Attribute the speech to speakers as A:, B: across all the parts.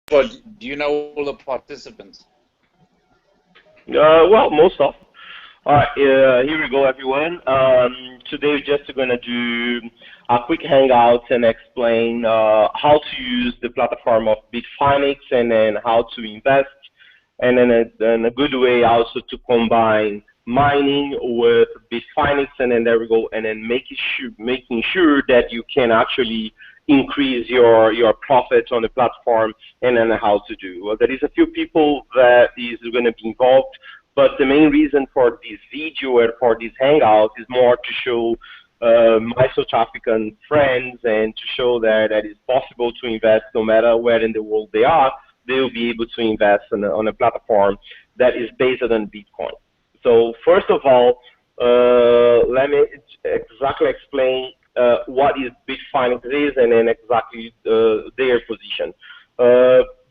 A: But do you know all the participants?
B: Well, most of. All right, here we go, everyone. Today we're just going to do a quick hangout and explain how to use the platform of Bitfinex and then how to invest, and then a good way also to combine mining with Bitfinex, and then there we go, and then making sure that you can actually increase your profits on the platform, and then how to do. Well, there is a few people that is going to be involved, but the main reason for this video and for this hangout is more to show my South African friends and to show that it's possible to invest no matter where in the world they are. They will be able to invest on a platform that is based on Bitcoin. So first of all, let me exactly explain what is Bitfinex is and then exactly their position.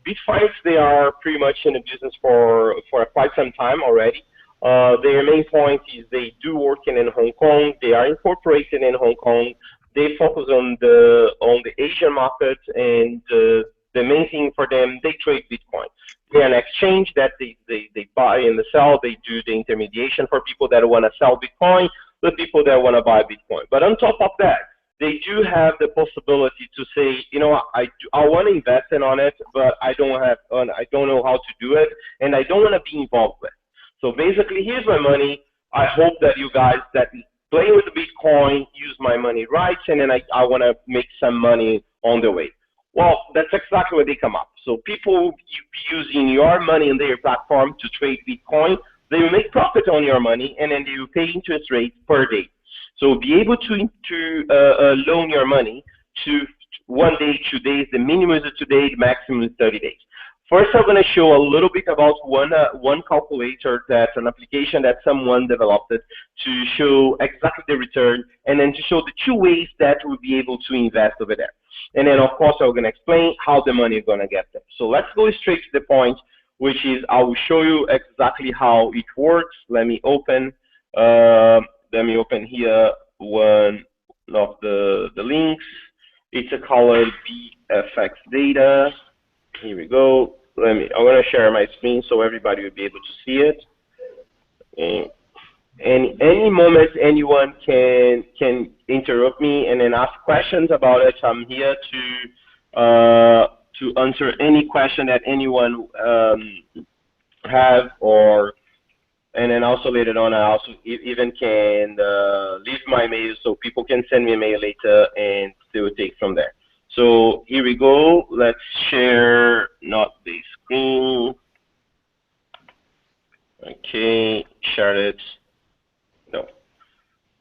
B: Bitfinex, they are pretty much in the business for quite some time already. Their main point is they do work in Hong Kong. They are incorporated in Hong Kong. They focus on the Asian market, and the main thing for them, they trade Bitcoin. They're an exchange that they buy and sell. They do the intermediation for people that want to sell Bitcoin, the people that want to buy Bitcoin. But on top of that, they do have the possibility to say, you know, I want to invest in on it, but I don't know how to do it, and I don't want to be involved with. So basically, here's my money. I hope that you guys that play with the Bitcoin use my money right, and then I want to make some money on the way. Well, that's exactly what they come up. So people using your money in their platform to trade Bitcoin, they will make profit on your money, and then they will pay interest rate per day. So be able to loan your money to 1 day, 2 days. The minimum is 2 days, the maximum is 30 days. First, I'm going to show a little bit about one calculator, that's an application that someone developed it to show exactly the return, and then to show the two ways that we'll be able to invest over there. And then, of course, I'm going to explain how the money is going to get there. So let's go straight to the point, which is I will show you exactly how it works. Let me open here one of the links. It's a called BFX data. Here we go. I'm going to share my screen so everybody will be able to see it. And any moment anyone can interrupt me and then ask questions about it. I'm here to answer any question that anyone have, and then also later on I also even can leave my mail so people can send me a mail later and they will take from there. So here we go. Let's share not the screen. Okay, share it. No,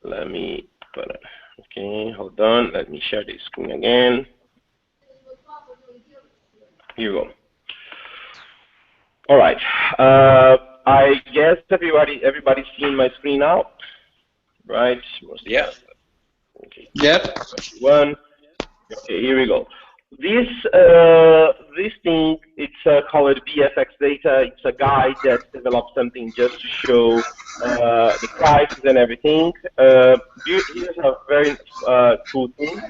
B: let me put it. Okay, hold on. Let me share the screen again. Here we go. All right. I guess everybody's seeing my screen now, right?
A: Yeah.
B: Okay.
C: Yep.
B: One. Okay, here we go. This thing, it's called BFX data. It's a guy that developed something just to show the prices and everything. Here's a very cool thing.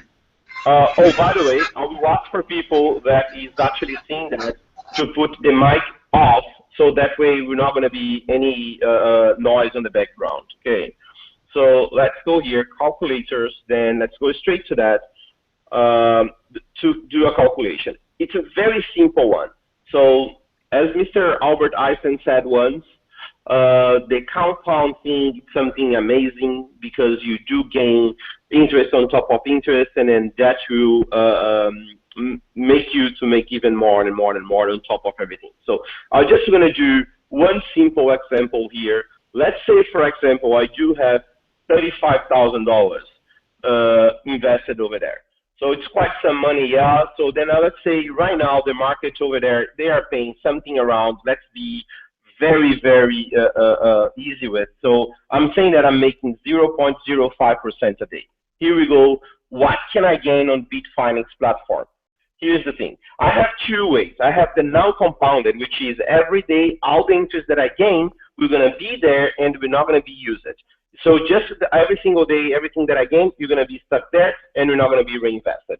B: Oh, by the way, I will ask for people that is actually seeing that to put the mic off, so that way we're not going to be any noise on the background. Okay, so let's go here, calculators. Then let's go straight to that. To do a calculation. It's a very simple one. So as Mr. Albert Einstein said once, the compound thing is something amazing because you do gain interest on top of interest, and then that will make you to make even more and more and more on top of everything. So I'm just going to do one simple example here. Let's say, for example, I do have $35,000 invested over there. So it's quite some money, yeah. So then let's say right now the market over there, they are paying something around, let's be very, very easy with. So I'm saying that I'm making 0.05% a day. Here we go. What can I gain on Bitfinex platform? Here's the thing. I have two ways. I have the non-compounded, which is every day, all the interest that I gain, we're going to be there and we're not going to be used. So just every single day, everything that I gain, you're going to be stuck there and you're not going to be reinvested.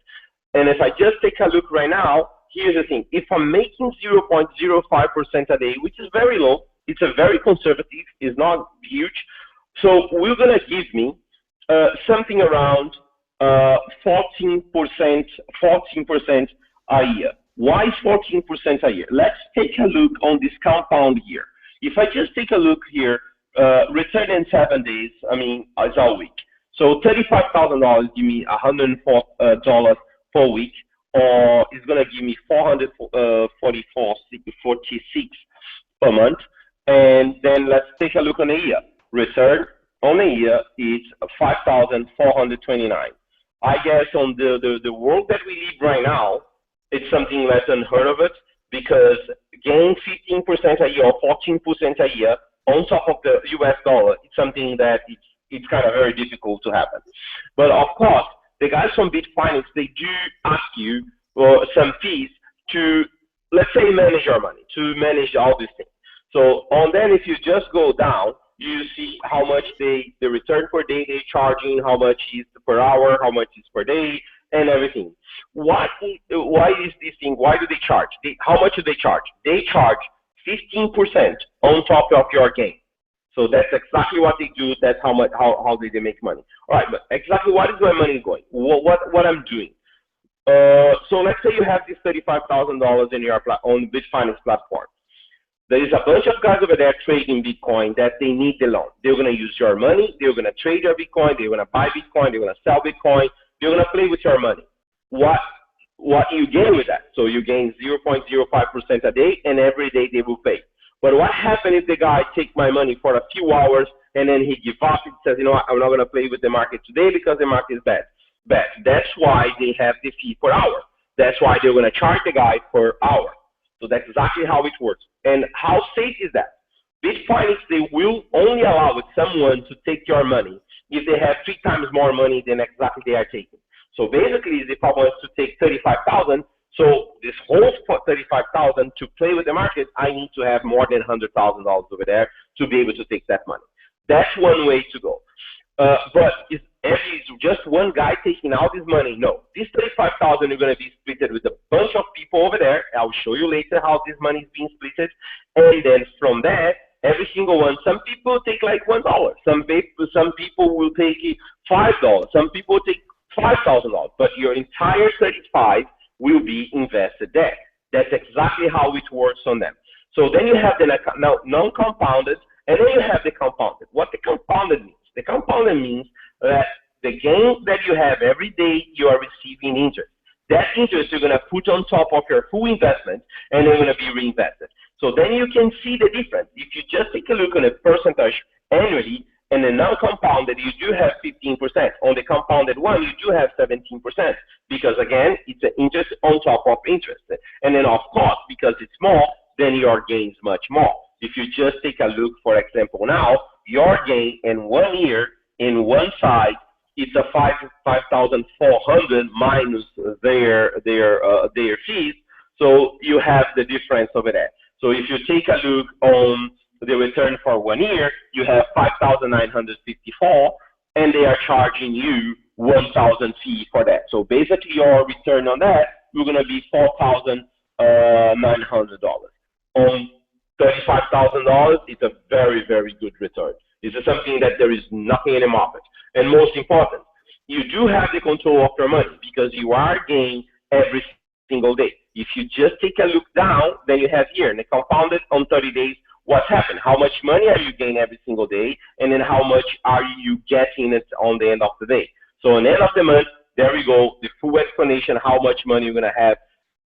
B: And if I just take a look right now, here's the thing. If I'm making 0.05% a day, which is very low, it's a very conservative, it's not huge. So we're going to give me something around 14% a year. Why is 14% a year? Let's take a look on this compound here. If I just take a look here, return in 7 days, I mean, it's all week. So $35,000 give me $104 per week, or it's going to give me 446 per month. And then let's take a look on a year. Return on a year is 5,429. I guess on the world that we live right now, it's something less unheard of it, because gain 15% a year or 14% a year on top of the US dollar, it's something that it's kind of very difficult to happen. But of course, the guys from Bitfinex, they do ask you for some fees to, let's say, manage your money, to manage all these things. So on then, if you just go down, you see how much the return per day they're charging, how much is per hour, how much is per day, and everything. Why is this thing? Why do they charge? How much do they charge? They charge 15% on top of your gain. So that's exactly what they do. That's how they make money. All right, but exactly what is my money going? What I'm doing? So let's say you have this $35,000 in your on Bitfinex platform. There is a bunch of guys over there trading Bitcoin that they need the loan. They're going to use your money. They're going to trade your Bitcoin. They're going to buy Bitcoin. They're going to sell Bitcoin. They're going to play with your money. What you gain with that? So you gain 0.05% a day, and every day they will pay. But what happens if the guy takes my money for a few hours and then he gives up and says, you know what, I'm not going to play with the market today because the market is bad. That's why they have the fee per hour. That's why they're going to charge the guy per hour. So that's exactly how it works. And how safe is that? Bitfinex, they will only allow someone to take your money if they have 3 times more money than exactly they are taking. So basically, if I want to take 35,000, so this whole 35,000 to play with the market, I need to have more than $100,000 over there to be able to take that money. That's one way to go. But is just one guy taking out this money? No. This 35,000 is going to be split with a bunch of people over there. I'll show you later how this money is being split. And then from that, every single one, some people take like $1. Some people will take $5. Some people take $5,000. But your entire 35 will be invested there. That's exactly how it works on them. So then you have the non-compounded, and then you have the compounded. What the compounded means? The compounded means that the gains that you have every day, you are receiving interest. That interest you're going to put on top of your full investment, and they're going to be reinvested. So then you can see the difference. If you just take a look on the percentage annually, and the non-compounded, you do have 15%. On the compounded one, you do have 17%. Because again, it's an interest on top of interest. And then of course, because it's more, then your gain is much more. If you just take a look, for example, now, your gain in 1 year, in one side, it's a 5,400 minus their fees. So you have the difference over there. So if you take a look on the return for 1 year, you have 5,954, and they are charging you 1,000 fee for that. So basically, your return on that, you're going to be $4,900. On $35,000, it's a very, very good return. This is something that there is nothing in the market. And most important, you do have the control of your money because you are gaining every single day. If you just take a look down, then you have here, and the compounded on 30 days, what's happened? How much money are you gaining every single day? And then how much are you getting it on the end of the day? So on the end of the month, there we go, the full explanation how much money you're going to have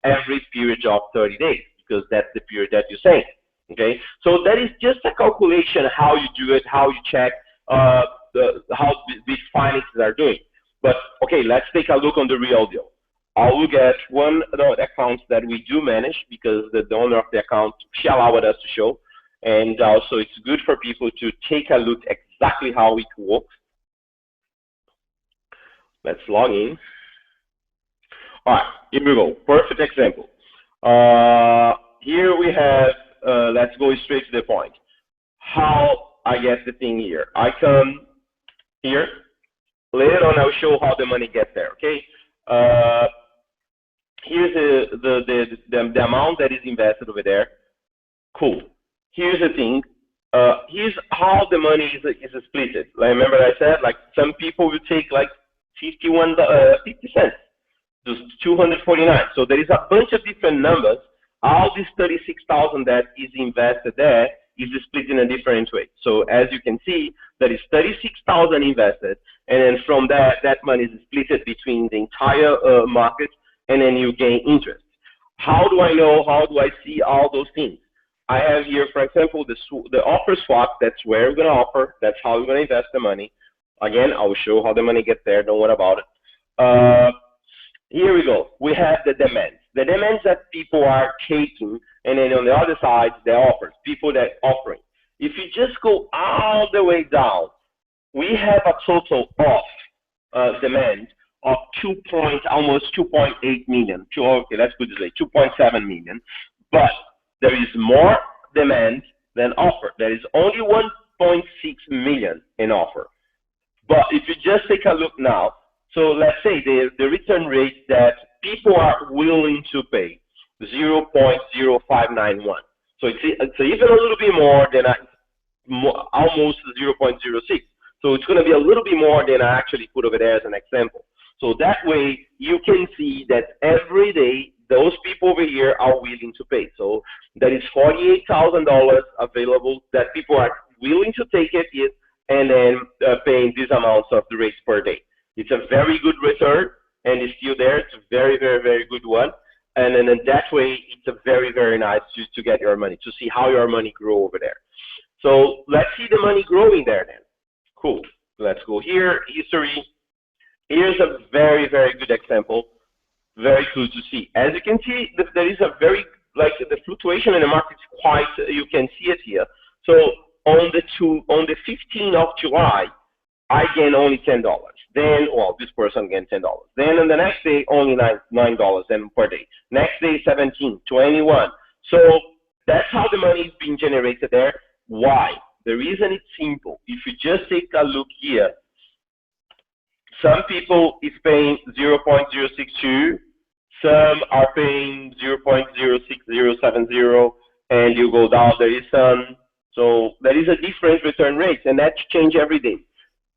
B: every period of 30 days, because that's the period that you're saying. Okay, so that is just a calculation how you do it, how you check how these finances are doing. But okay, let's take a look on the real deal. I'll look at one of the accounts that we do manage because the owner of the account she allowed us to show, and also it's good for people to take a look exactly how it works. Let's log in. All right, here we go. Perfect example. Here we have. Let's go straight to the point. How I get the thing here. I come here. Later on, I'll show how the money gets there. Okay. Here's the amount that is invested over there. Cool. Here's the thing. Here's how the money is split. Like, remember I said, like, some people will take like 50 cents, just 249. So there is a bunch of different numbers. All this 36,000 that is invested there is split in a different way. So as you can see, there is 36,000 invested, and then from that money is split between the entire market, and then you gain interest. How do I know? How do I see all those things? I have here, for example, the offer swap. That's where we're going to offer. That's how we're going to invest the money. Again, I will show how the money gets there. Don't worry about it. Here we go. We have the demands. The demands that people are taking, and then on the other side, the offers, people that offering. If you just go all the way down, we have a total of demand of almost 2.8 million. Okay, let's put it this way, 2.7 million. But there is more demand than offer. There is only 1.6 million in offer. But if you just take a look now, so let's say the return rate that people are willing to pay, 0.0591. So it's even a little bit more than almost 0.06. So it's going to be a little bit more than I actually put over there as an example. So that way you can see that every day those people over here are willing to pay. So there is $48,000 available that people are willing to take it and then paying these amounts of the rates per day. It's a very good return, and it's still there. It's a very, very, very good one. And then in that way, it's a very, very nice to get your money, to see how your money grow over there. So let's see the money growing there then. Cool. Let's go here, history. Here's a very, very good example. Very cool to see. As you can see, there is a very, like, the fluctuation in the market is quite, you can see it here. So on the 15th of July, I gain only $10. Then, well, this person gained $10. Then on the next day, only $9 per day. Next day, 17, 21. So that's how the money is being generated there. Why? The reason it's simple. If you just take a look here, some people is paying 0.062, some are paying 0.06070, and you go down, there is some. So there is a different return rate, and that's change every day.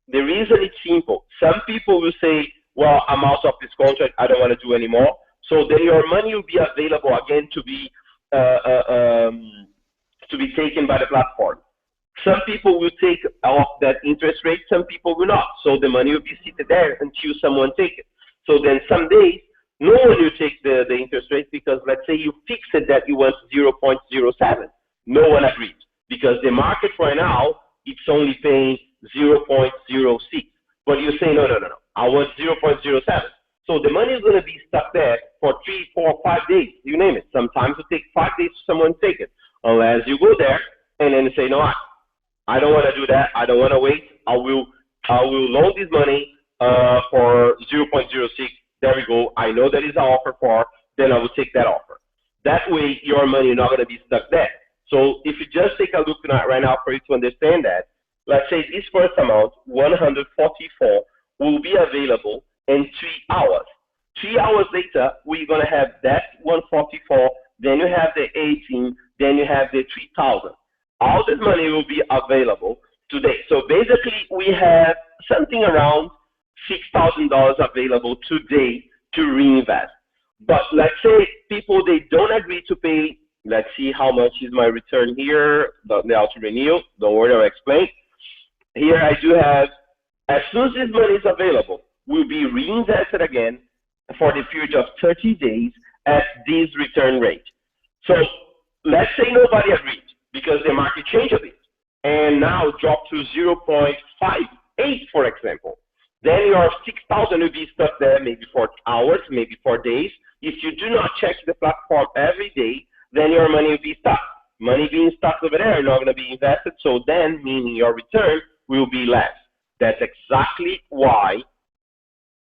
B: The reason it's simple, some people will say, well, I'm out of this contract, I don't want to do anymore. So then your money will be available again to be taken by the platform. Some people will take off that interest rate, some people will not. So the money will be seated there until someone takes it. So then some days, no one will take the interest rate because let's say you fix it that you want 0.07. No one agreed because the market right now, it's only paying 0.06. But you say, no, I want 0.07. So the money is going to be stuck there for 3, 4, 5 days, you name it. Sometimes it takes 5 days for someone to take it. Unless you go there and then say, no, I don't want to do that. I don't want to wait. I will loan this money for 0.06. There we go. I know there is an offer for, then I will take that offer. That way, your money is not going to be stuck there. So if you just take a look right now for you to understand that, let's say this first amount, 144, will be available in 3 hours. 3 hours later, we're going to have that 144, then you have the 18, then you have the 3,000. All this money will be available today. So basically, we have something around $6,000 available today to reinvest. But let's say people, they don't agree to pay. Let's see how much is my return here, the auto renew. Don't worry, I'll explain. Here I do have, as soon as this money is available, will be reinvested again for the period of 30 days at this return rate. So let's say nobody agreed because the market changed a bit and now dropped to 0.58, for example. Then your 6,000 will be stuck there maybe for hours, maybe for days. If you do not check the platform every day, then your money will be stuck. Money being stuck over there, not going to be invested. So then, meaning your return will be less. That's exactly why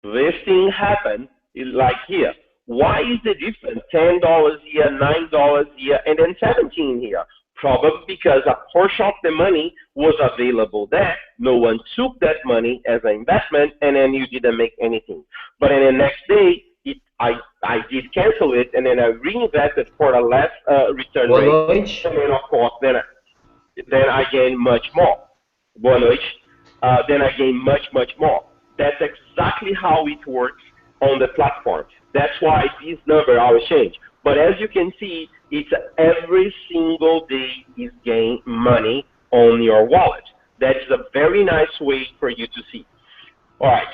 B: this thing happened. Is like here. Why is the difference? $10 here, $9 here, and then 17 here. Probably because a portion of the money was available there. No one took that money as an investment, and then you didn't make anything. But in the next day, I did cancel it, and then I reinvested for a less return
C: Boa
B: rate,
C: noite.
B: and then of course then I gain much more. Boa noite. Then I gain much more. That's exactly how it works on the platform. That's why this number always change. But as you can see, it's every single day is gain money on your wallet. That is a very nice way for you to see. All right.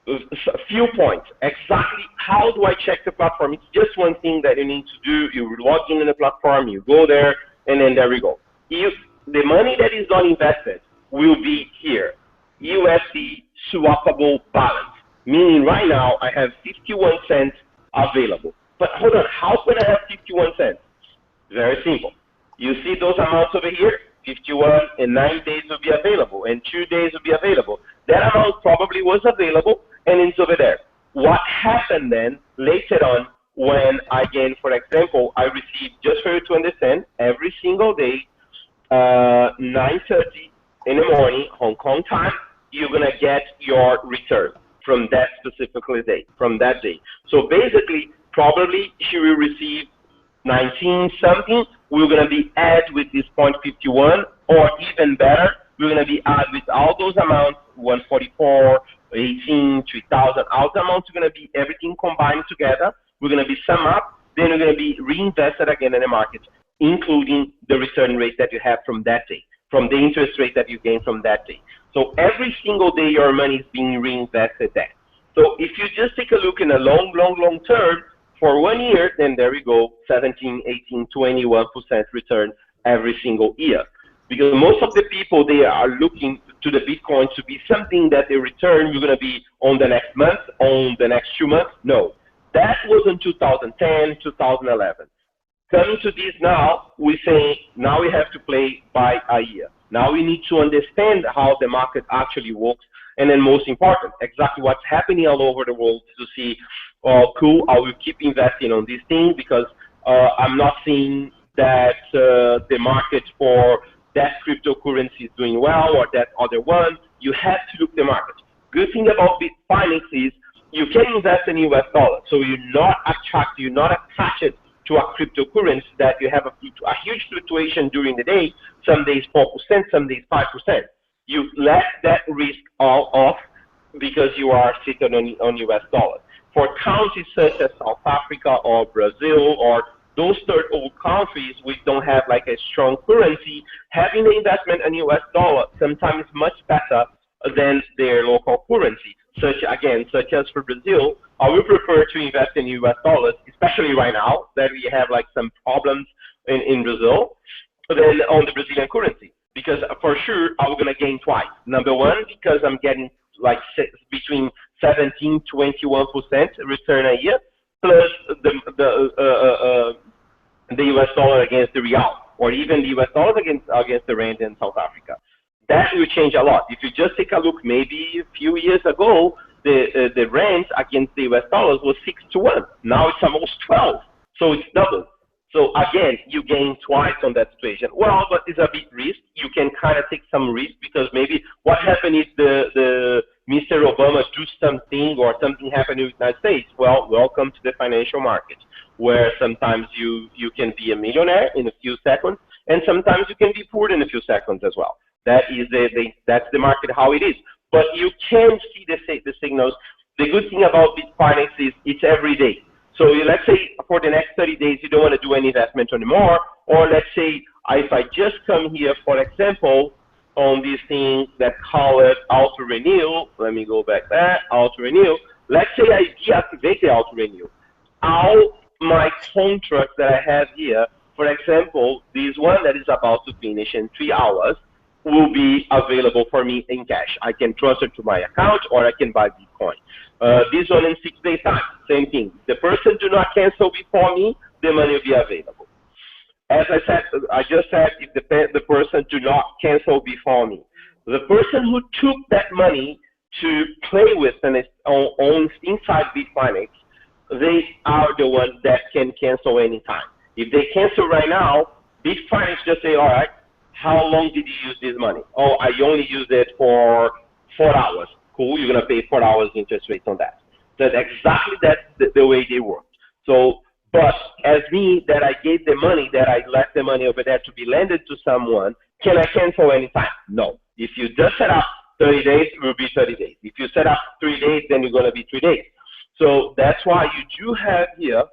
B: A few points. Exactly how do I check the platform? It's just one thing that you need to do. You log in the platform, you go there, and then there we go. If the money that is not invested will be here, USD swappable balance. Meaning right now I have 51 cents available. But hold on, how can I have 51 cents? Very simple. You see those amounts over here? 51 and 9 days will be available, and 2 days will be available. That amount probably was available, and it's over there. What happened then later on when, again, for example, I received, just for you to understand, every single day, 9:30 in the morning, Hong Kong time, you're going to get your return from that specific day, from that day. So basically, probably she will receive 19 something, we're going to be add with this 0.51, or even better, we're going to be add with all those amounts, 144, 18, 3,000, all the amounts are going to be everything combined together. We're going to be sum up, then we're going to be reinvested again in the market, including the return rate that you have from that day, from the interest rate that you gain from that day. So every single day your money is being reinvested there. So if you just take a look in a long term, for 1 year, then there we go, 17, 18, 21% return every single year. Because most of the people, they are looking to the Bitcoin to be something that the return you're going to be on the next month, on the next 2 months. No, that was in 2010, 2011. Coming to this now, we say now we have to play by a year. Now we need to understand how the market actually works, and then most important, exactly what's happening all over the world to see, oh, cool, I will keep investing on this thing because I'm not seeing that the market for that cryptocurrency is doing well or that other one. You have to look the market. Good thing about Bitfinex is you can invest in US dollars, so you're not attached to a cryptocurrency that you have a huge fluctuation during the day, some days 4%, some days 5%. You let that risk all off because you are sitting on US dollars. For countries such as South Africa or Brazil or those third world countries which don't have like a strong currency, having the investment in US dollar sometimes much better than their local currency. Such as for Brazil, I would prefer to invest in US dollars, especially right now that we have like some problems in Brazil, than on the Brazilian currency. Because for sure, I'm going to gain twice. Number one, because I'm getting like between 17, 21% return a year, plus the US dollar against the real, or even the US dollar against the rand in South Africa. That will change a lot. If you just take a look, maybe a few years ago, the rand against the US dollars was 6-1. Now it's almost 12, so it's double. So again, you gain twice on that situation. Well, but it's a big risk. You can kind of take some risk because maybe what happened if the Mr. Obama do something or something happened in the United States. Well, welcome to the financial market, where sometimes you can be a millionaire in a few seconds, and sometimes you can be poor in a few seconds as well. That is that's the market how it is. But you can see the signals. The good thing about Bitfinex is it's every day. So let's say for the next 30 days you don't want to do any investment anymore, or let's say if I just come here, for example, on this thing that call it auto renew. Let me go back there, auto renew. Let's say I deactivate the auto renew. All my contracts that I have here, for example, this one that is about to finish in 3 hours, will be available for me in cash. I can transfer to my account or I can buy Bitcoin. This one in 6 days time, same thing. The person do not cancel before me, the money will be available. As I just said, if the person do not cancel before me, the person who took that money to play with and is owns inside Bitfinex, they are the ones that can cancel anytime. If they cancel right now, Bitfinex just say, all right, how long did you use this money? Oh, I only used it for 4 hours. Cool, you're going to pay 4 hours interest rates on that. That's exactly the way they work. So, but as me that I gave the money, that I left the money over there to be lended to someone, can I cancel anytime? No. If you just set up 30 days, it will be 30 days. If you set up 3 days, then you're going to be 3 days. So that's why you do have here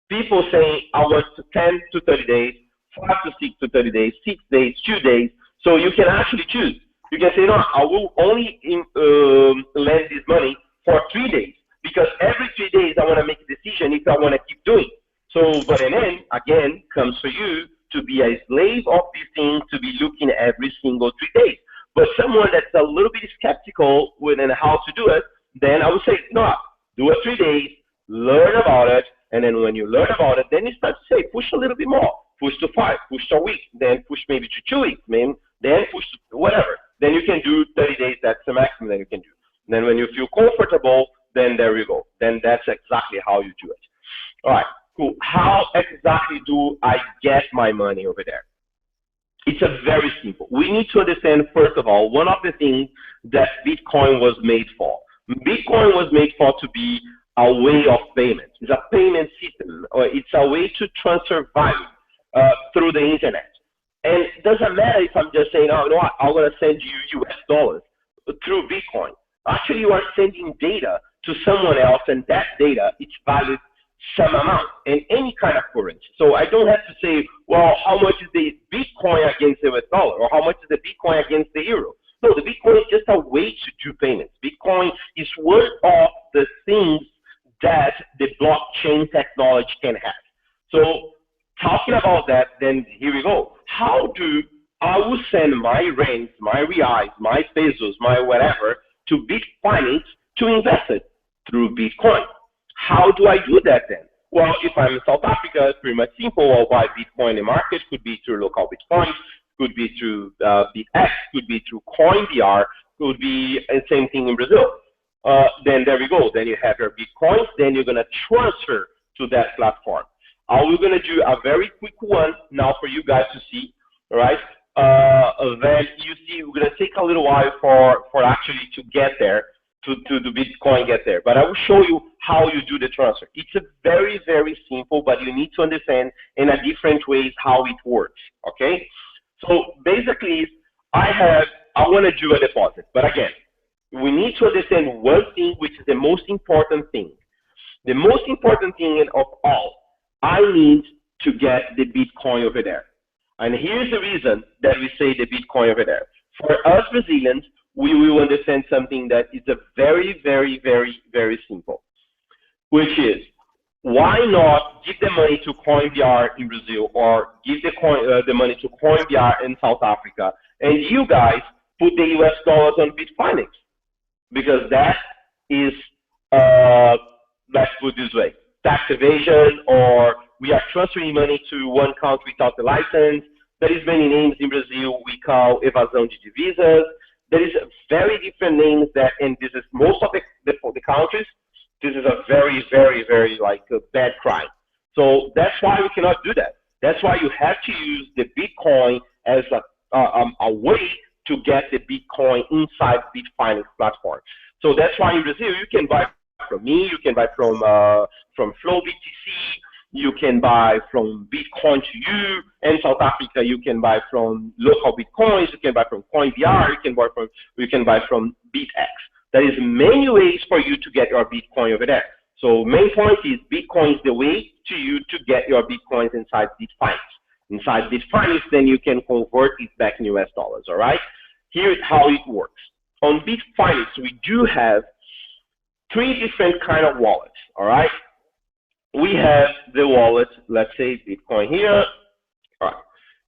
B: people saying I want to 10 to 30 days, 5 to 6 to 30 days, 6 days, 2 days. So you can actually choose. You can say, no, I will only lend this money for 3 days because every 3 days I want to make a decision if I want to keep doing. So, but then again comes for you to be a slave of this thing, to be looking every single 3 days. But someone that's a little bit skeptical within how to do it, then I would say, no, do it 3 days, learn about it, and then when you learn about it, then you start to say, push a little bit more, push to 5, push to a week, then push maybe to 2 weeks, then push to whatever. Then you can do 30 days, that's the maximum that you can do. And then when you feel comfortable, then there you go. Then that's exactly how you do it. All right, cool. How exactly do I get my money over there? It's a very simple. We need to understand, first of all, one of the things that Bitcoin was made for. Bitcoin was made for to be a way of payment. It's a payment system, or it's a way to transfer value through the internet. And it doesn't matter if I'm just saying, oh, you know what, I'm going to send you US dollars through Bitcoin. Actually, you are sending data to someone else, and that data, it's valued some amount in any kind of currency. So I don't have to say, well, how much is the Bitcoin against the US dollar, or how much is the Bitcoin against the euro? No, the Bitcoin is just a way to do payments. Bitcoin is one of the things that the blockchain technology can have. So talking about that, then here we go. How do I will send my rands, my reais, my pesos, my whatever to Bitfinex to invest it through Bitcoin? How do I do that then? Well, if I'm in South Africa, it's pretty much simple. I'll buy Bitcoin in the market. Could be through local Bitcoin, could be through Bitfinex, could be through CoinBR, could be the same thing in Brazil. Then there we go. Then you have your Bitcoins. Then you're going to transfer to that platform. We're going to do a very quick one now for you guys to see, all right? Then you see we're going to take a little while for actually to get there, to the Bitcoin get there. But I will show you how you do the transfer. It's a very, very simple, but you need to understand in a different ways how it works, okay? So basically, I want to do a deposit. But again, we need to understand one thing, which is the most important thing. The most important thing of all, I need to get the Bitcoin over there. And here's the reason that we say the Bitcoin over there. For us Brazilians, we will understand something that is a very, very, very, very simple, which is, why not give the money to CoinBR in Brazil, or give the money to CoinBR in South Africa, and you guys put the US dollars on Bitfinex? Because that is, let's put it this way, tax evasion, or we are transferring money to one country without the license. There is many names in Brazil we call evasão de divisas. There is very different names that, and this is most of the countries, this is a very, very, very like a bad crime. So that's why we cannot do that. That's why you have to use the Bitcoin as a way to get the Bitcoin inside Bitfinex platform. So that's why in Brazil you can buy from me, you can buy from Flow BTC, you can buy from Bitcoin to you. In South Africa, you can buy from local Bitcoins, you can buy from CoinBR, you can buy from BitX. There is many ways for you to get your Bitcoin over there. So main point is Bitcoin is the way to you to get your Bitcoins inside Bitfinex. Inside Bitfinex, then you can convert it back in US dollars, all right? Here's how it works. On Bitfinex, we do have 3 different kind of wallets, all right? We have the wallet, let's say Bitcoin here. All right,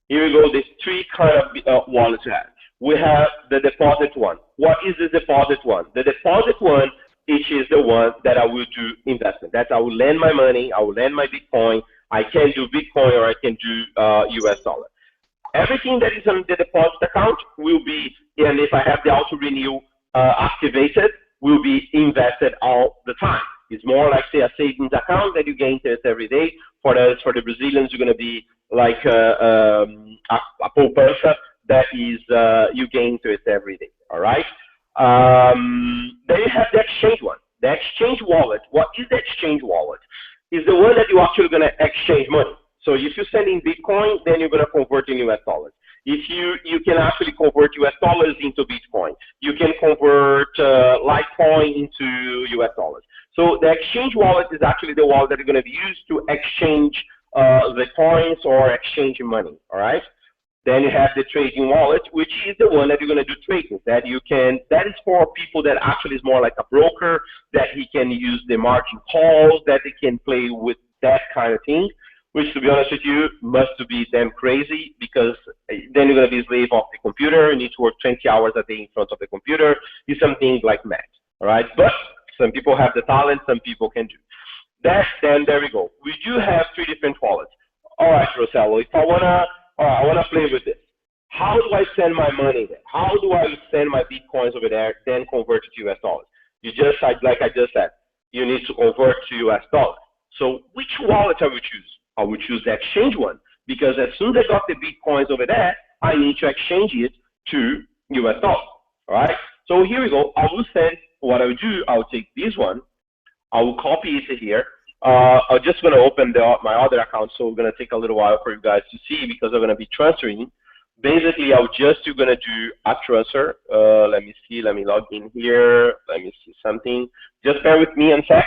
B: here we go, there's 3 kind of wallets we have. We have the deposit one. What is the deposit one? The deposit one, which is the one that I will do investment. That I will lend my money, I will lend my Bitcoin. I can do Bitcoin or I can do US dollar. Everything that is on the deposit account will be, and if I have the auto renew activated, will be invested all the time. It's more like, say, a savings account that you gain interest every day. For the Brazilians, you're going to be like a poupança that is you gain interest every day. All right. Then you have the exchange one. The exchange wallet, what is the exchange wallet? Is the one that you're actually going to exchange money. So if you send in Bitcoin, then you're going to convert in US dollars. If you can actually convert US dollars into Bitcoin. You can convert Litecoin into US dollars. So the exchange wallet is actually the wallet that is going to be used to exchange the coins or exchange money, all right? Then you have the trading wallet, which is the one that you're going to do trading. That is for people that actually is more like a broker, that he can use the margin calls, that they can play with that kind of thing, which to be honest with you, must be damn crazy, because then you're going to be a slave of the computer. You need to work 20 hours a day in front of the computer. Do something like math, all right? But some people have the talent, some people can do. Then there we go. We do have 3 different wallets. All right, Rosello, if I wanna play with this. How do I send my money there? How do I send my Bitcoins over there, then convert it to US dollars? Like I just said, you need to convert to US dollars. So which wallet I will choose? I will choose the exchange one, because as soon as I got the Bitcoins over there, I need to exchange it to US dollars, all right? So here we go. I will send, what I will do, I will take this one, I will copy it here. I'm just going to open my other account, so it's going to take a little while for you guys to see, because I'm going to be transferring. Basically, you're going to do a transfer. Let me see. Let me log in here. Let me see something. Just bear with me a sec.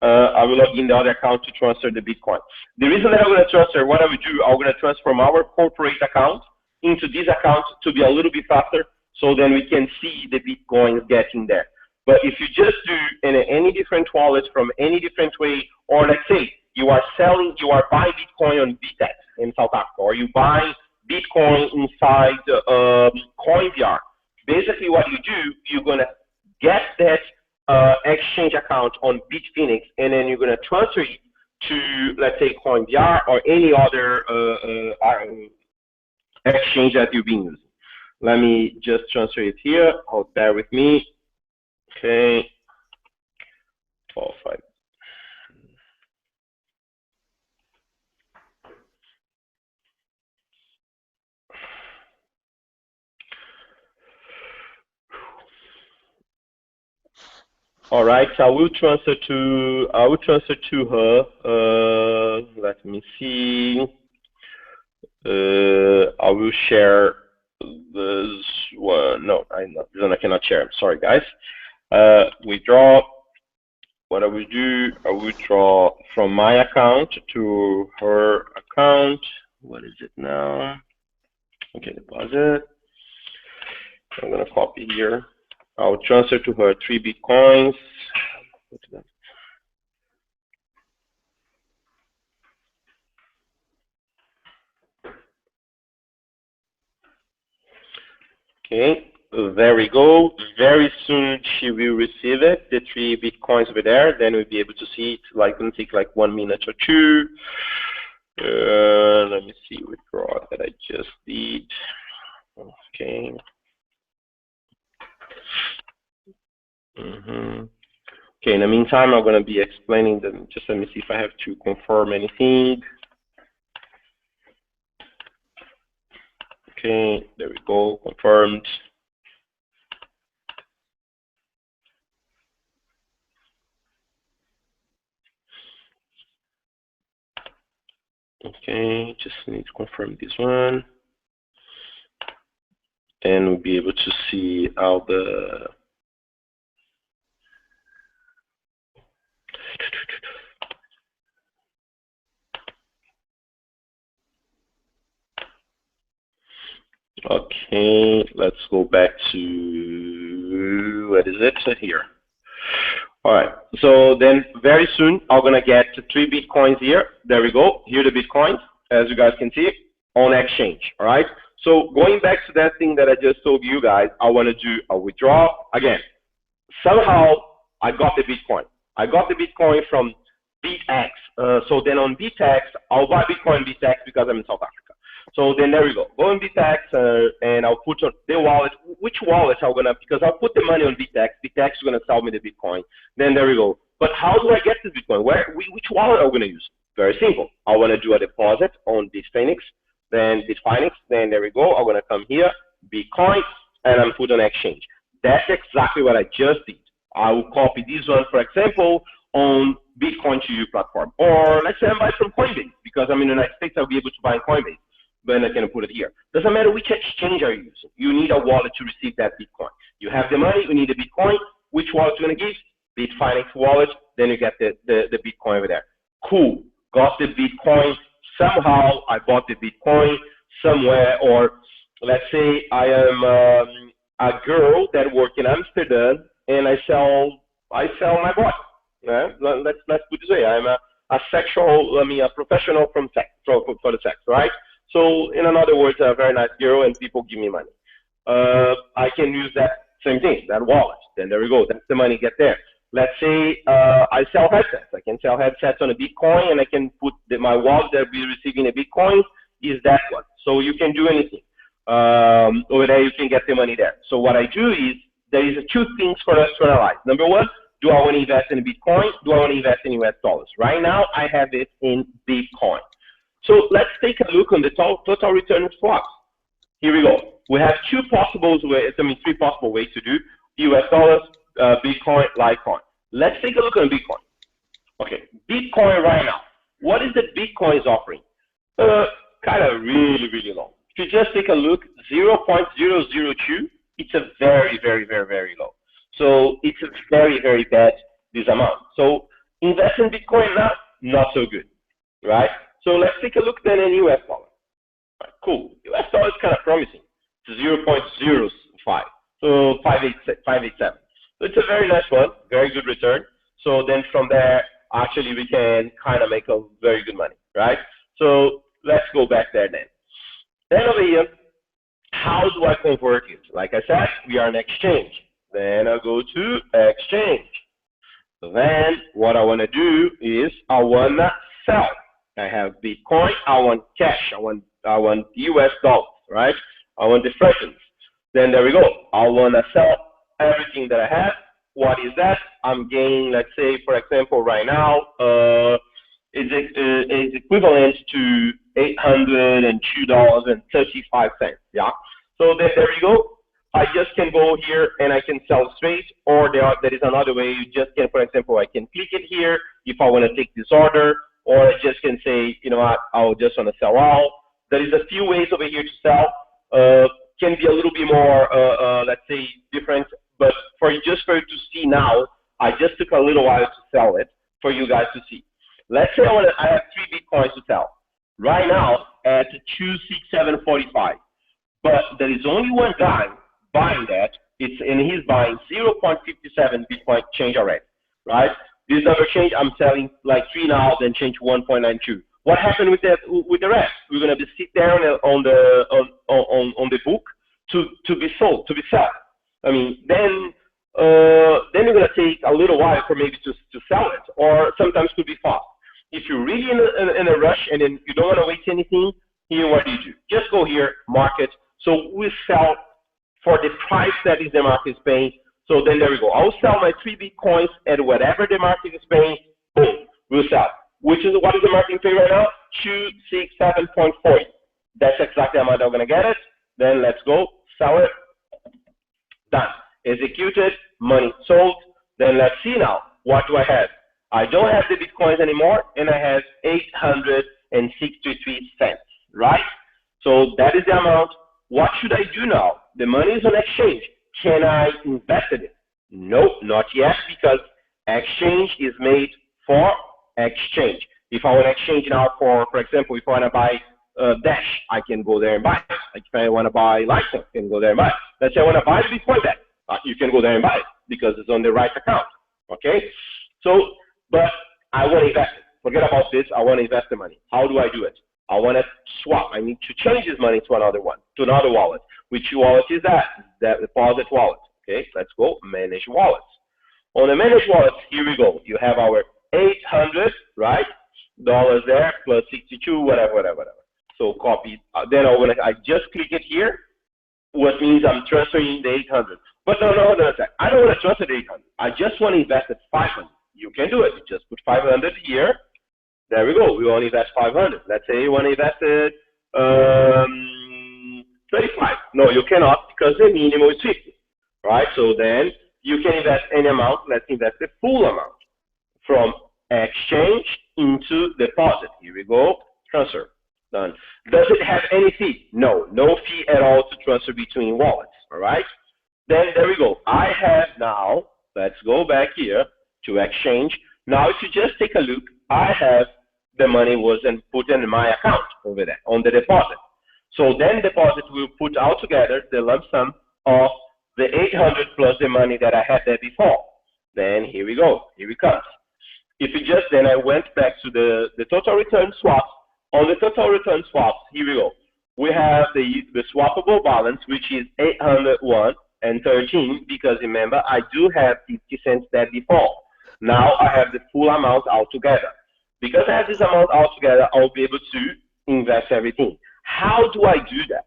B: I will log in the other account to transfer the Bitcoin. The reason that I'm going to transfer, what I will do, I'm going to transfer from our corporate account into this account to be a little bit faster, so then we can see the Bitcoin getting there. But if you just do in any different wallet from any different way, or let's say you are buying Bitcoin on Bitfinex in South Africa, or you buy Bitcoin inside CoinVR. Basically, what you do, you're gonna get that exchange account on Bitfinex, and then you're gonna transfer it to, let's say, CoinVR or any other exchange that you've been using. Let me just transfer it here. Bear with me. Okay. 12.5. All right, I will transfer to her. Let me see. I will share this one. No, I cannot share. I'm sorry, guys. Withdraw. What I will do, I will withdraw from my account to her account. What is it now? Okay, deposit. I'm gonna copy here. I'll transfer to her 3 Bitcoins. Okay, there we go. Very soon she will receive it, the 3 Bitcoins over there. Then we'll be able to see it. Like, it'll take like 1 minute or 2. Let me see, withdraw that I just did. Okay. Okay, in the meantime, I'm going to be explaining them. Just let me see if I have to confirm anything. Okay, there we go, confirmed. Okay, just need to confirm this one. And we'll be able to see how the okay, let's go back to, what is it here? All right, so then very soon I'm gonna get 3 Bitcoins here. There we go, here are the Bitcoins, as you guys can see, on exchange, all right? So going back to that thing that I just told you guys, I wanna do a withdraw. Again, somehow I got the Bitcoin. I got the Bitcoin from Bitfinex. So then on Bitfinex, I'll buy Bitcoin Bitfinex because I'm in South Africa. So then there we go. Go on Bitfinex and I'll put on the wallet. Which wallet I'm gonna, because I'll put the money on Bitfinex. Bitfinex is gonna sell me the Bitcoin. Then there we go. But how do I get this Bitcoin? Which wallet are we gonna use? Very simple. I wanna do a deposit on Bitfinex, then Bitfinex, then there we go. I'm gonna come here, Bitcoin, and I'm put on exchange. That's exactly what I just did. I will copy this one, for example, on Bitcoin to you platform. Or let's say I'm buying from Coinbase, because I'm in the United States, I'll be able to buy in Coinbase. Then I can put it here. Doesn't matter which exchange are you using. You need a wallet to receive that Bitcoin. You have the money, you need the Bitcoin. Which wallet you going to give? Bitfinex wallet. Then you get the Bitcoin over there. Cool. Got the Bitcoin. Somehow I bought the Bitcoin somewhere, or let's say I am a girl that works in Amsterdam and I sell my body. Yeah? Let's put it this way. I'm a professional from sex, for the sex, right? So in other words, a very nice girl and people give me money. I can use that same thing, that wallet. Then there we go. That's the money get there. Let's say I sell headsets. I can sell headsets on a Bitcoin, and I can put my wallet that will be receiving a Bitcoin is that one. So you can do anything. Over there, you can get the money there. So what I do is, there is two things for us to analyze. Number one, do I want to invest in Bitcoin? Do I want to invest in US dollars? Right now, I have it in Bitcoin. So let's take a look on the total return swaps. Here we go. We have three possible ways to do US dollars, Bitcoin, Litecoin. Let's take a look on Bitcoin. Okay, Bitcoin right now. What is the Bitcoin is offering? Kind of really, really low. If you just take a look, 0.002, it's a very, very, very, very low. So it's a very, very bad, this amount. So invest in Bitcoin now, not so good, right? So let's take a look then in US dollar. Right, cool. US dollar is kind of promising. It's 0.05. So 587. So it's a very nice one, very good return. So then from there, actually we can kind of make a very good money, right? So let's go back there then. Then over here, how do I convert it? Like I said, we are an exchange. Then I go to exchange. So then what I want to do is I want to sell. I have Bitcoin, I want cash, I want US dollars, right? I want the fractions. Then there we go. I want to sell everything that I have. What is that? I'm gaining, let's say, for example, right now, is equivalent to $802.35. Yeah. So then there we go. I just can go here and I can sell straight, or there is another way. You just can, for example, I can click it here if I want to take this order, or I just can say, you know what, I'll just want to sell all. There is a few ways over here to sell. Can be a little bit more, let's say, different, but for you to see now, I just took a little while to sell it for you guys to see. Let's say I have 3 Bitcoins to sell right now at 267.45, but there is only one guy buying that. And he's buying 0.57 Bitcoin change already, right? This number change, I'm selling like 3 now, then change 1.92. What happened with the rest? We're gonna be sit down on the book to be sold, to be sold. I mean, then you're gonna take a little while for maybe to sell it, or sometimes could be fast. If you're really in a rush and then you don't want to wait anything, here what do? Just go here, market. So we sell for the price that is the market is paying. So then there we go. I'll sell my 3 Bitcoins at whatever the market is paying. Boom, we'll sell. What is the market pay right now? 267.40. That's exactly the amount I'm gonna get it. Then let's go, sell it. Done. Executed, money sold. Then let's see now. What do I have? I don't have the Bitcoins anymore, and I have 863 cents, right? So that is the amount. What should I do now? The money is on exchange. Can I invest in it? Nope, not yet, because exchange is made for exchange. If I want to exchange now for example, if I want to buy Dash, I can go there and buy it. Like if I want to buy Litecoin, I can go there and buy it. Let's say I want to buy the Bitcoin back. You can go there and buy it because it's on the right account. Okay? So, but I want to invest it. Forget about this. I want to invest the money. How do I do it? I want to swap. I need to change this money to another one, to another wallet. Which wallet is that? That deposit wallet. Okay, let's go manage wallets. On the manage wallets, here we go. You have our 800, right? Dollars there plus 62, whatever. So copy. Then I just click it here, what means I'm transferring the 800. But no, I don't want to transfer the 800. I just want to invest at 500. You can do it. You just put 500 here. There we go. We only invest 500. Let's say you want to invest it 35. No, you cannot because the minimum is 50, right? So then You can invest any amount. Let's invest the full amount from exchange into deposit. Here we go. Transfer. Done. Does it have any fee? No. No fee at all to transfer between wallets. All right. Then there we go. I have now, let's go back here to exchange. Now, if you just take a look, I have the money wasn't put in my account over there on the deposit. So then deposit will put all together the lump sum of the 800 plus the money that I had there before. Then here we go. Here it comes. If you just then I went back to the total return swaps. On the total return swaps, here we go. We have the swappable balance, which is 801 and 13, because remember I do have 50 cents there before. Now I have the full amount altogether. Because I have this amount altogether, I'll be able to invest everything. How do I do that?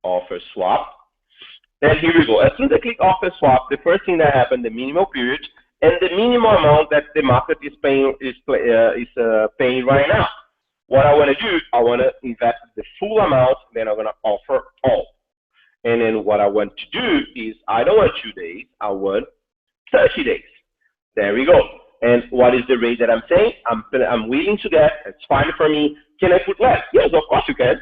B: Offer swap. Then here we go. As soon as I click offer swap, the first thing that happened, the minimal period and the minimum amount that the market is paying paying right now. What I want to do, I want to invest the full amount, then I'm going to offer all. And then what I want to do is I don't want 2 days, I want 30 days. There we go. And what is the rate that I'm saying? I'm willing to get. It's fine for me. Can I put less? Yes, of course you can.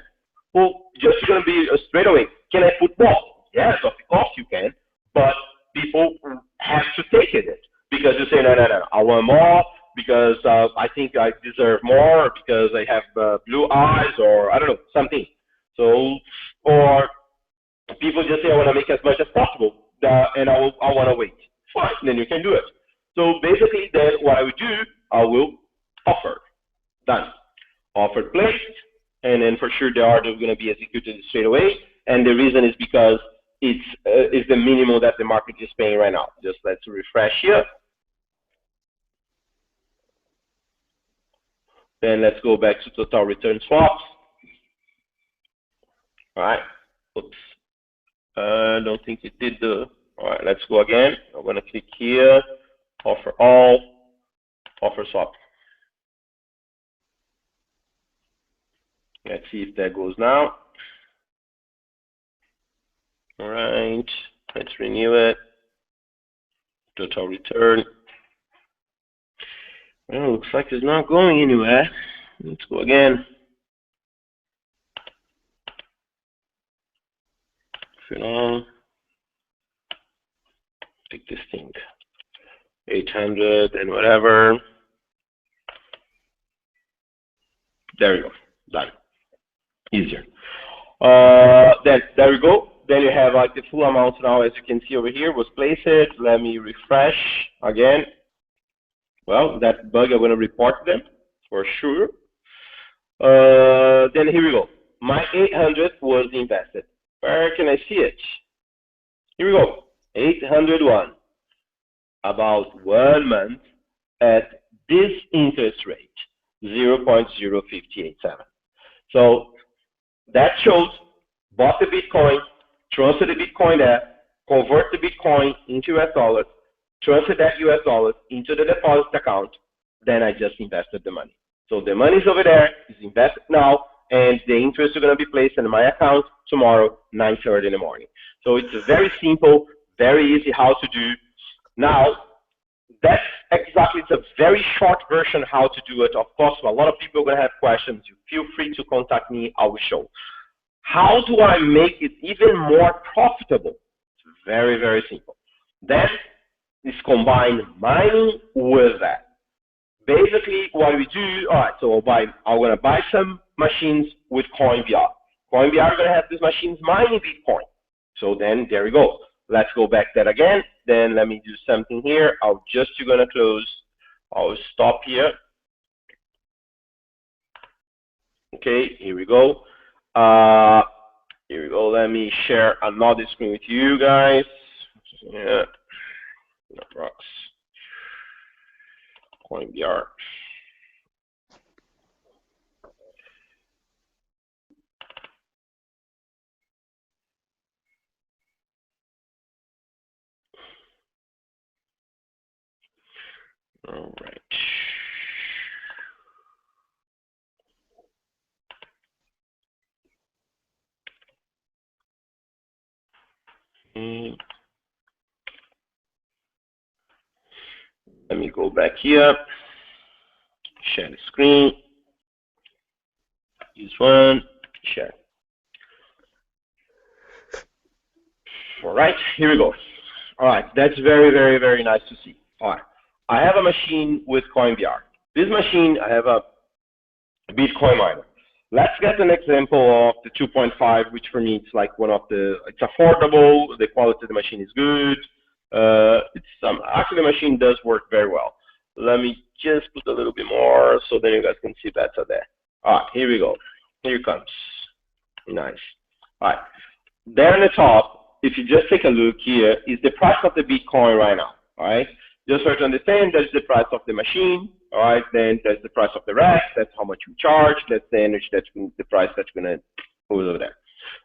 B: Well, just going to be straight away. Can I put more? Yes, of course you can. But people have to take it because you say, no, no, no, I want more because I think I deserve more because I have blue eyes or I don't know, something. So, or people just say, I want to make as much as possible and I want to wait. Fine, then you can do it. So basically, then what I would do, I will offer. Done. Offer placed, and then for sure the order is going to be executed straight away. And the reason is because it's the minimum that the market is paying right now. Just let's refresh here. Then let's go back to total return swaps. All right. Oops. I don't think it did the. All right. Let's go again. I'm going to click here. Offer all. Offer swap. Let's see if that goes now. All right. Let's renew it. Total return. Well, looks like it's not going anywhere. Let's go again. Final. Take this thing. 800 and whatever. There we go. Done. Easier. Then there we go. Then you have like the full amount now, as you can see over here, was placed. Let me refresh again. Well, that bug I'm going to report them for sure. Then here we go. My 800 was invested. Where can I see it? Here we go. 801. About 1 month at this interest rate, 0.0587. So that shows bought the Bitcoin, transfer the Bitcoin there, convert the Bitcoin into US dollars, transfer that US dollars into the deposit account, then I just invested the money. So the money is over there, is invested now, and the interest is going to be placed in my account tomorrow, 9:30 in the morning. So it's very simple, very easy how to do. Now, that's exactly, it's a very short version how to do it. Of course, a lot of people are going to have questions. You feel free to contact me, I will show. How do I make it even more profitable? It's very, very simple. That is combine mining with that. Basically, what we do, all right, so I'm going to buy some machines with CoinBR. CoinBR is going to have these machines mining Bitcoin. So then, there we go. Let's go back that again. Then let me do something here. I'll just going to close. I'll stop here. Okay, here we go. Here we go. Let me share another screen with you guys. Yeah, no rocks. CoinBR. All right. go back here, share the screen, use one, share. All right, here we go. All right, that's very, very, very nice to see. All right, I have a machine with CoinVR. This machine, I have a Bitcoin miner. Let's get an example of the 2.5, which for me it's like one of the, it's affordable, the quality of the machine is good. Actually the machine does work very well. Let me just put a little bit more so then you guys can see better there. All right, here we go. Here it comes. Nice. All right, there on the top, if you just take a look here, is the price of the Bitcoin right now. All right, just for you to understand, that's the price of the machine. All right, then that's the price of the rack. That's how much we charge. That's the energy. That's the price that's gonna put over there.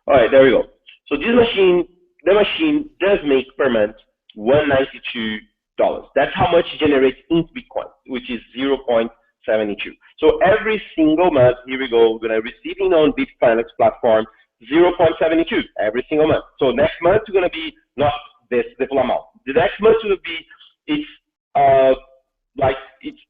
B: All right, there we go. So this machine, the machine does make per month $192. That's how much it generates in Bitcoin, which is 0.72. So every single month, here we go, we're gonna receiving on Bitfinex platform 0.72 every single month. So next month it's gonna be not this the full amount. The next month will be it's it's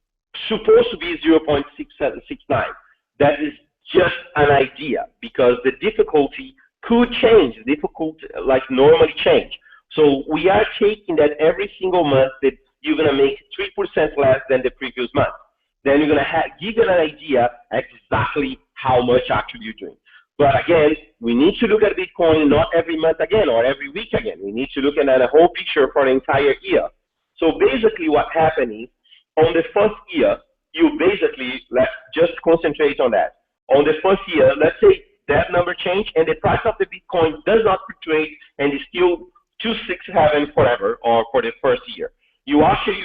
B: supposed to be 0.669. That is just an idea because the difficulty could change. The difficulty like normally change. So we are taking that every single month that you're gonna make 3% less than the previous month. Then you're gonna give you an idea exactly how much actually you're doing. But again, we need to look at Bitcoin not every month again or every week again. We need to look at a whole picture for the entire year. So basically what happened is, on the first year, you basically, let's just concentrate on that. On the first year, let's say that number changed and the price of the Bitcoin does not fluctuate and is still 267 forever or for the first year. You actually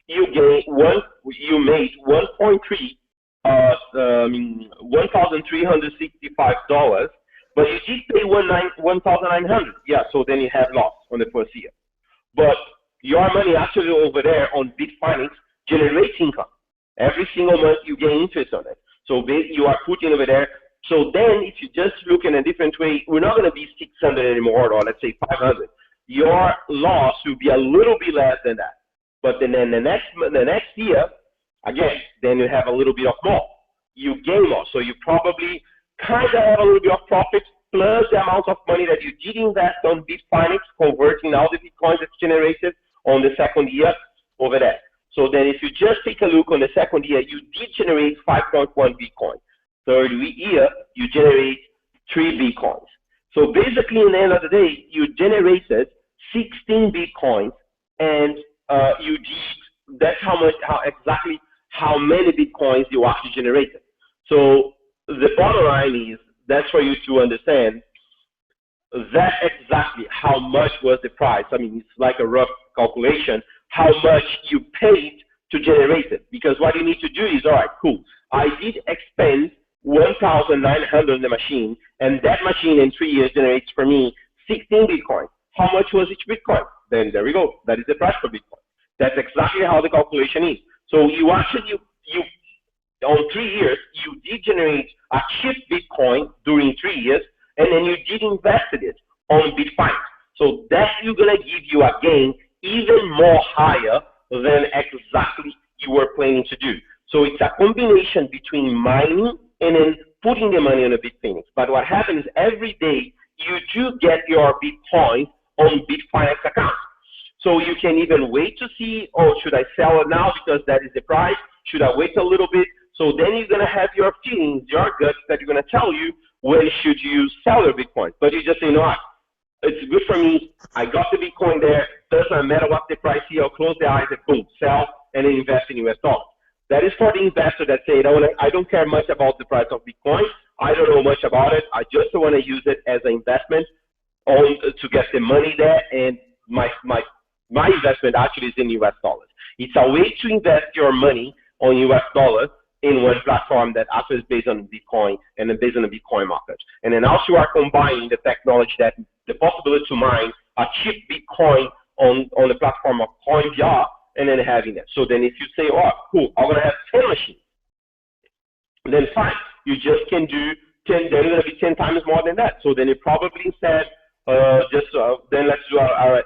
B: you made 1.3 $1,365, but you did pay 1,900. Yeah, so then you have loss on the first year. But your money actually over there on Bitfinex generates income. Every single month you gain interest on it. So you are putting over there. So then if you just look in a different way, we're not going to be 600 anymore, or let's say 500. Your loss will be a little bit less than that. But then the next year, again, then you have a little bit of more. You gain more. So you probably kind of have a little bit of profit plus the amount of money that you did invest on Bitfinex, converting all the Bitcoins that's generated on the second year over there. So then if you just take a look on the second year, you did generate 5.1 Bitcoin. Third year, you generate 3 Bitcoins. So basically, in the end of the day, you generated 16 Bitcoins, and you did, that's exactly how many Bitcoins you actually generated. So the bottom line is, that's for you to understand that exactly how much was the price. I mean, it's like a rough calculation, how much you paid to generate it. Because what you need to do is, all right, cool, I did expend 1,900 in the machine, and that machine in 3 years generates for me 16 Bitcoin. How much was each Bitcoin? Then there we go. That is the price for Bitcoin. That's exactly how the calculation is. So you actually, on 3 years, you did generate a cheap Bitcoin during 3 years, and then you did invested it on Bitfinex. So that you're gonna give you a gain even more higher than exactly you were planning to do. So it's a combination between mining and then putting the money on a Bitfinex. But what happens is every day you do get your Bitcoin on Bitfinex account. So you can even wait to see, oh, should I sell it now because that is the price? Should I wait a little bit? So then you're going to have your feelings, your guts that you're going to tell you when should you sell your Bitcoin. But you just say, no, it's good for me. I got the Bitcoin there. Doesn't matter what the price here. I'll close the eyes and boom, sell and then invest in US dollars. That is for the investor that say, I don't care much about the price of Bitcoin. I don't know much about it. I just want to use it as an investment to get the money there. And my investment actually is in US dollars. It's a way to invest your money on US dollars in one platform that actually is based on Bitcoin and then based on the Bitcoin market. And then also you are combining the technology that the possibility to mine a cheap Bitcoin on the platform of CoinVR and then having that. So then if you say, oh, cool, I'm going to have 10 machines, then fine. You just can do 10, then you're going to be 10 times more than that. So then you probably instead, then let's do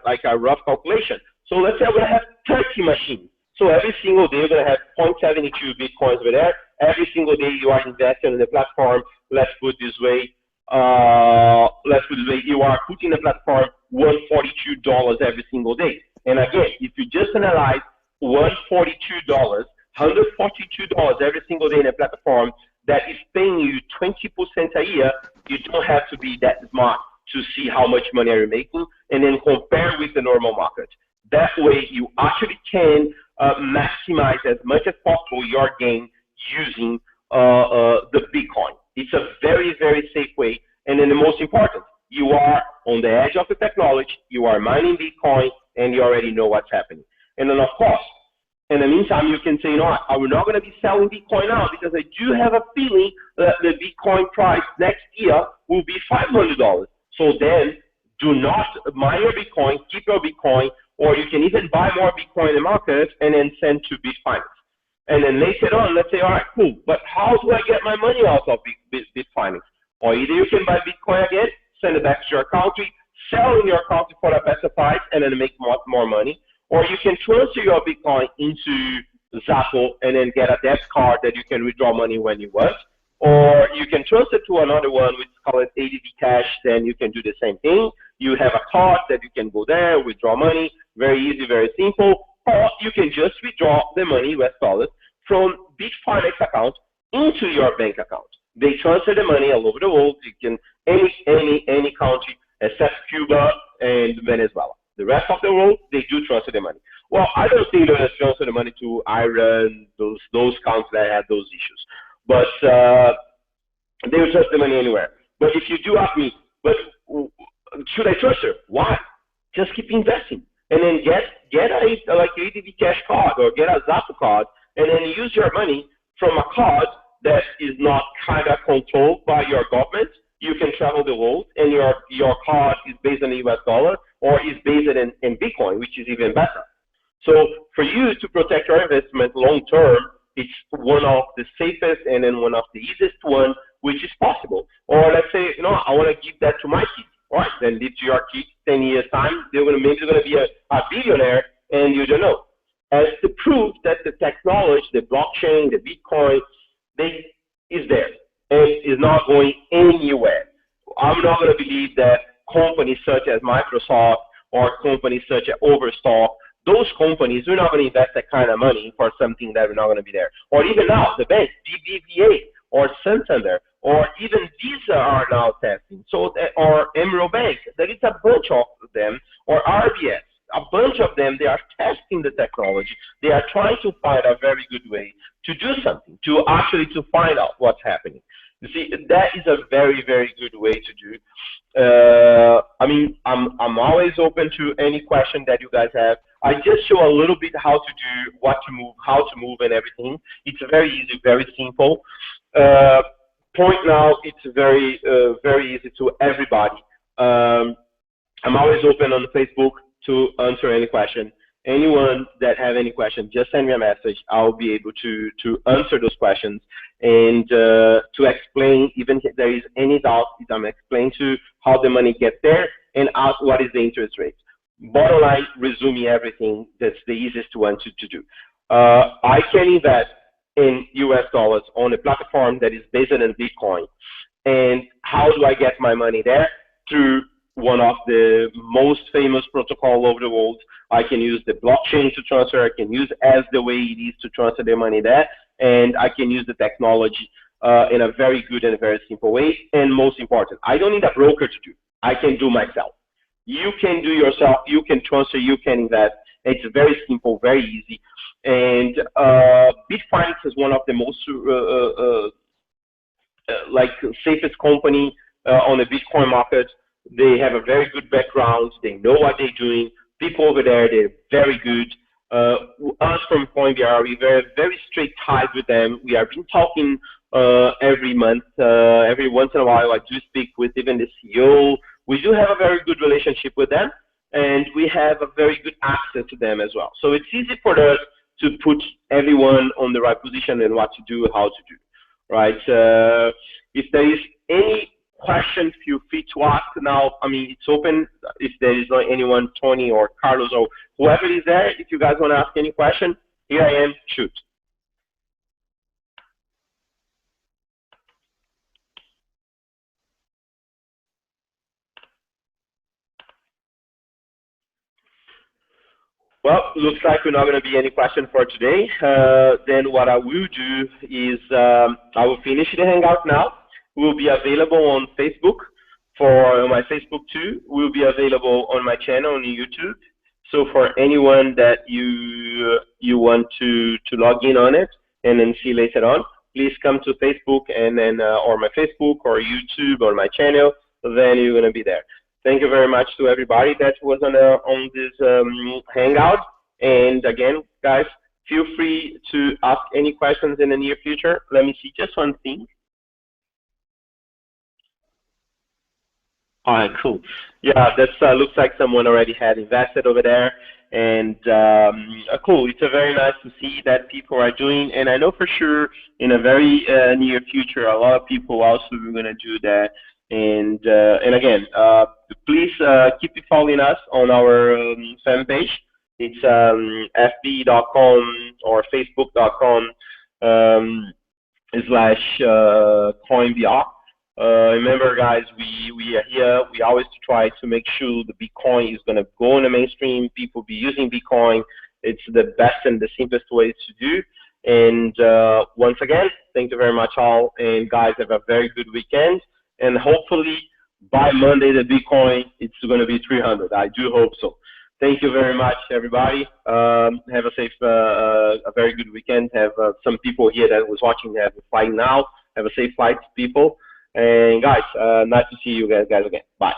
B: like a rough calculation. So let's say I'm going to have 30 machines. So every single day, you're going to have 0.72 Bitcoins over there. Every single day, you are investing in the platform. Let's put this way. You are putting the platform $142 every single day. And again, if you just analyze $142, $142 every single day in a platform that is paying you 20% a year, you don't have to be that smart to see how much money are you making and then compare with the normal market. That way, you actually can maximize as much as possible your gain using the Bitcoin. It's a very, very safe way. And then the most important, you are on the edge of the technology, you are mining Bitcoin, and you already know what's happening. And then, of course, in the meantime, you can say, you know what, I'm not going to be selling Bitcoin now because I do have a feeling that the Bitcoin price next year will be $500. So then, do not mine your Bitcoin, keep your Bitcoin, or you can even buy more Bitcoin in the market and then send to Bitfinex. And then later on, let's say, all right, cool, but how do I get my money out of Bitfinex? Or either you can buy Bitcoin again, send it back to your country, sell in your country for a better price, and then make more money. Or you can transfer your Bitcoin into Zappo and then get a debit card that you can withdraw money when you want. Or you can transfer to another one, which is called ADD Cash, then you can do the same thing. You have a card that you can go there, withdraw money, very easy, very simple. Or you can just withdraw the money, US dollars, from Bitfinex account into your bank account. They transfer the money all over the world. You can any country except Cuba and Venezuela. The rest of the world, they do transfer the money. Well, I don't think they're going to transfer the money to Iran, those countries that had those issues. But they will transfer the money anywhere. But if you do ask me, but should I transfer? Why? Just keep investing. And then get a like ADV Cash card or get a Zappo card and then use your money from a card that is not kind of controlled by your government. You can travel the world and your card is based on the US dollar or is based in Bitcoin, which is even better. So for you to protect your investment long term, it's one of the safest and then one of the easiest one, which is possible. Or let's say, you know, I want to give that to my kids. All right, then leave to your kids 10 years time, maybe they're going to be a billionaire and you don't know. As to prove that the technology, the blockchain, the Bitcoin, is there and is not going anywhere. I'm not going to believe that companies such as Microsoft or companies such as Overstock, those companies, we're not going to invest that kind of money for something that we're not going to be there. Or even now, the banks, BBVA or Santander, or even Visa are now testing. So, or Emerald Bank, there is a bunch of them, or RBS, a bunch of them, they are testing the technology. They are trying to find a very good way to do something, to actually to find out what's happening. You see, that is a very, very good way to do. I mean, I'm always open to any question that you guys have. I just show a little bit how to do, what to move, how to move and everything. It's very easy, very simple. Point now, it's very, very easy to everybody. I'm always open on Facebook to answer any question. Anyone that have any question, just send me a message. I'll be able to answer those questions and to explain, even if there is any doubt, I'm explaining to how the money gets there and ask what is the interest rate. Bottom line, resuming everything, that's the easiest one to do. I can invest in US dollars on a platform that is based on Bitcoin. And how do I get my money there? Through one of the most famous protocol over the world. I can use the blockchain to transfer. I can use as the way it is to transfer the money there. And I can use the technology in a very good and very simple way. And most important, I don't need a broker to do. I can do myself. You can do yourself. You can transfer. You can invest. It's very simple, very easy. And Bitfinex is one of the most safest company on the Bitcoin market. They have a very good background. They know what they're doing. People over there, they're very good. Us from Coinbase, we have very straight ties with them. We have been talking every month. Every once in a while, I do speak with even the CEO. We do have a very good relationship with them, and we have a very good access to them as well. So it's easy for us to put everyone on the right position and what to do, how to do, right? If there is any question, feel free to ask now. I mean, it's open. If there is not anyone, Tony or Carlos or whoever is there, if you guys want to ask any question, Here I am. Shoot. Well, looks like we're not going to be any question for today. Then what I will do is I will finish the Hangout now. We'll be available on Facebook for my Facebook too. We'll be available on my channel on YouTube. So for anyone that you want to log in on it and then see later on, please come to Facebook and then or my Facebook or YouTube or my channel. Then you're going to be there. Thank you very much to everybody that was on this Hangout. And again, guys, feel free to ask any questions in the near future. Let me see just one thing. All right, cool. Yeah, that looks like someone already had invested over there. And cool, it's a very nice to see that people are doing. And I know for sure in a very near future, a lot of people also are going to do that. And again, please keep following us on our fan page. It's fb.com or facebook.com /coinbr. Remember, guys, we are here. We always try to make sure the Bitcoin is going to go in the mainstream. People be using Bitcoin. It's the best and the simplest way to do. And once again, thank you very much, all. And guys, have a very good weekend. And hopefully by Monday, the Bitcoin it's going to be 300. I do hope so. Thank you very much, everybody. Have a safe, a very good weekend. Have some people here that was watching have a flight now. Have a safe flight, people. And guys, nice to see you guys again. Bye.